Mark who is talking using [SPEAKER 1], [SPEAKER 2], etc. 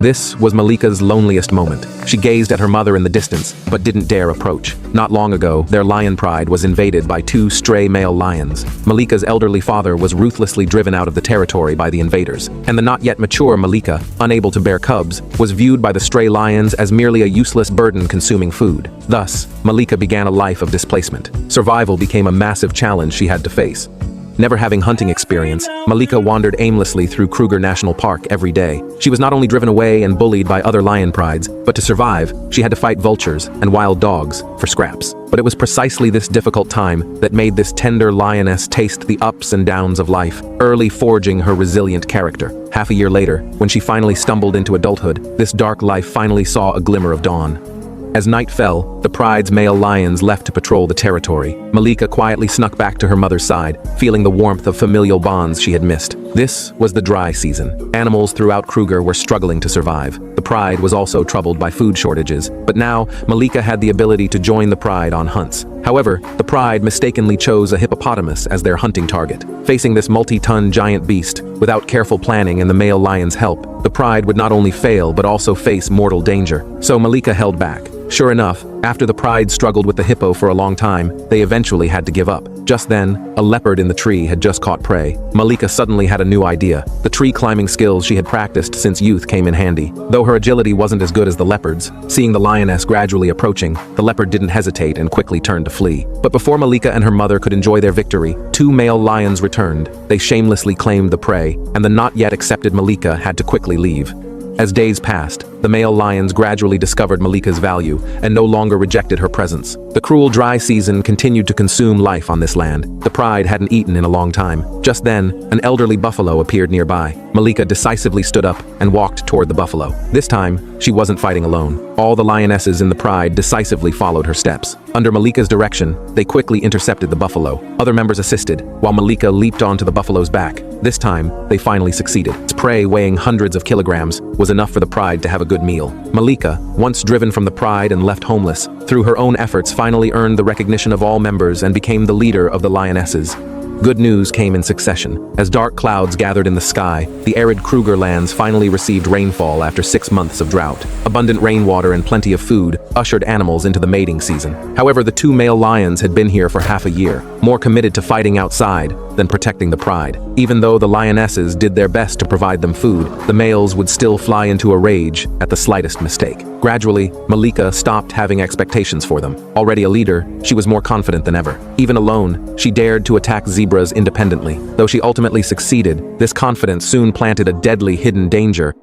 [SPEAKER 1] This was Malika's loneliest moment. She gazed at her mother in the distance, but didn't dare approach. Not long ago, their lion pride was invaded by two stray male lions. Malika's elderly father was ruthlessly driven out of the territory by the invaders, and the not yet mature Malika, unable to bear cubs, was viewed by the stray lions as merely a useless burden consuming food. Thus, Malika began a life of displacement. Survival became a massive challenge she had to face. Never having hunting experience, Malika wandered aimlessly through Kruger National Park every day. She was not only driven away and bullied by other lion prides, but to survive, she had to fight vultures and wild dogs for scraps. But it was precisely this difficult time that made this tender lioness taste the ups and downs of life, early forging her resilient character. Half a year later, when she finally stumbled into adulthood, this dark life finally saw a glimmer of dawn. As night fell, the pride's male lions left to patrol the territory. Malika quietly snuck back to her mother's side, feeling the warmth of familial bonds she had missed. This was the dry season. Animals throughout Kruger were struggling to survive. The pride was also troubled by food shortages, but now Malika had the ability to join the pride on hunts. However, the pride mistakenly chose a hippopotamus as their hunting target. Facing this multi-ton giant beast, without careful planning and the male lion's help, the pride would not only fail but also face mortal danger. So Malika held back. Sure enough, after the pride struggled with the hippo for a long time, they eventually had to give up. Just then, a leopard in the tree had just caught prey. Malika suddenly had a new idea. The tree climbing skills she had practiced since youth came in handy. Though her agility wasn't as good as the leopard's, seeing the lioness gradually approaching, the leopard didn't hesitate and quickly turned to flee. But before Malika and her mother could enjoy their victory, two male lions returned. They shamelessly claimed the prey, and the not yet accepted Malika had to quickly leave. As days passed, the male lions gradually discovered Malika's value and no longer rejected her presence. The cruel dry season continued to consume life on this land. The pride hadn't eaten in a long time. Just then, an elderly buffalo appeared nearby. Malika decisively stood up and walked toward the buffalo. This time, she wasn't fighting alone. All the lionesses in the pride decisively followed her steps. Under Malika's direction, they quickly intercepted the buffalo. Other members assisted, while Malika leaped onto the buffalo's back. This time, they finally succeeded. Its prey, weighing hundreds of kilograms, was enough for the pride to have a good meal. Malika, once driven from the pride and left homeless, through her own efforts finally earned the recognition of all members and became the leader of the lionesses. Good news came in succession. As dark clouds gathered in the sky, the arid Kruger lands finally received rainfall after 6 months of drought. Abundant rainwater and plenty of food ushered animals into the mating season. However, the two male lions had been here for half a year, more committed to fighting outside than protecting the pride. Even though the lionesses did their best to provide them food, the males would still fly into a rage at the slightest mistake. Gradually, Malika stopped having expectations for them. Already a leader, she was more confident than ever. Even alone, she dared to attack zebras independently. Though she ultimately succeeded, this confidence soon planted a deadly hidden danger